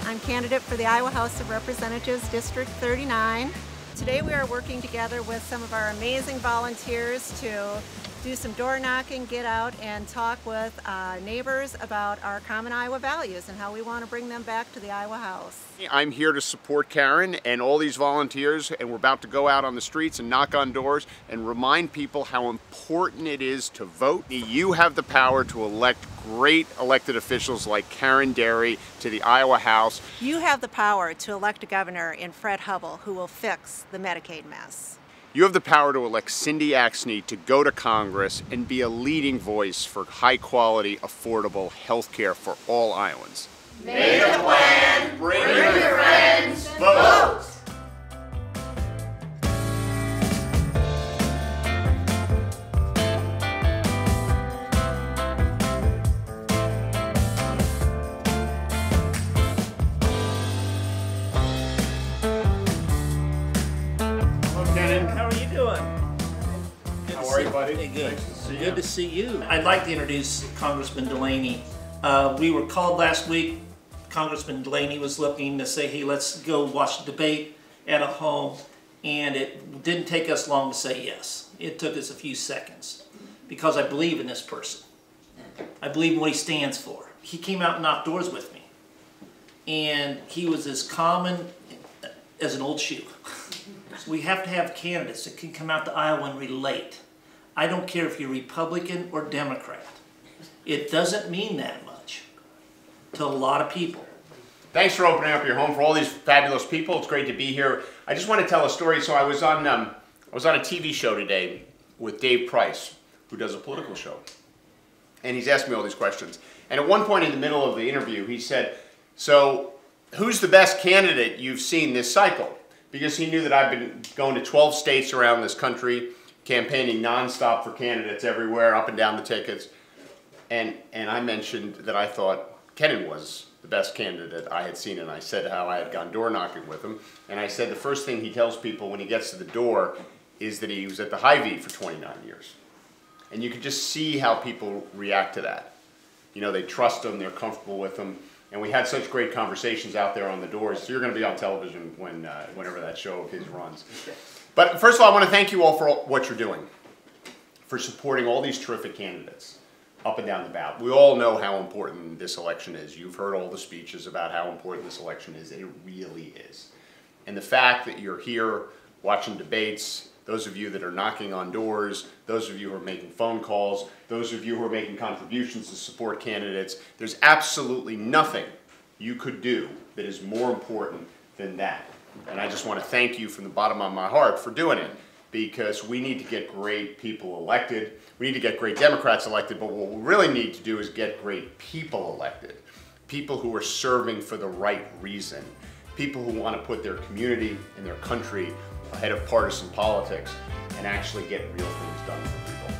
I'm candidate for the Iowa House of Representatives, District 39. Today we are working together with some of our amazing volunteers to do some door knocking, get out and talk with neighbors about our common Iowa values and how we want to bring them back to the Iowa House. I'm here to support Karin and all these volunteers, and we're about to go out on the streets and knock on doors and remind people how important it is to vote. You have the power to elect great elected officials like Karin to the Iowa House. You have the power to elect a governor in Fred Hubbell who will fix the Medicaid mess. You have the power to elect Cindy Axne to go to Congress and be a leading voice for high-quality, affordable health care for all Iowans. Make a plan, bring your friends, vote! Kenan, how are you doing? How are you, buddy? Hey, good. Nice to see you. Good to see you. I'd like to introduce Congressman Delaney. We were called last week. Congressman Delaney was looking to say, hey, let's go watch the debate at a home. And it didn't take us long to say yes. It took us a few seconds because I believe in this person. I believe in what he stands for. He came out and knocked doors with me. And he was as common as an old shoe. So we have to have candidates that can come out to Iowa and relate. I don't care if you're Republican or Democrat. It doesn't mean that much to a lot of people. Thanks for opening up your home for all these fabulous people. It's great to be here. I just want to tell a story. So I was on a TV show today with Dave Price, who does a political show. And he's asked me all these questions. And at one point in the middle of the interview, he said, so who's the best candidate you've seen this cycle? Because he knew that I've been going to 12 states around this country, campaigning nonstop for candidates everywhere, up and down the tickets. And I mentioned that I thought Kenan was the best candidate I had seen, and I said how I had gone door knocking with him. And I said the first thing he tells people when he gets to the door is that he was at the Hy-Vee for 29 years. And you could just see how people react to that. You know, they trust him, they're comfortable with him. And we had such great conversations out there on the doors. So you're going to be on television whenever that show of his runs. But first of all, I want to thank you all for what you're doing, for supporting all these terrific candidates up and down the ballot. We all know how important this election is. You've heard all the speeches about how important this election is. It really is. And the fact that you're here watching debates, those of you that are knocking on doors, those of you who are making phone calls, those of you who are making contributions to support candidates, there's absolutely nothing you could do that is more important than that. And I just want to thank you from the bottom of my heart for doing it, because we need to get great people elected. We need to get great Democrats elected, but what we really need to do is get great people elected. People who are serving for the right reason. People who want to put their community and their country ahead of partisan politics and actually get real things done for people.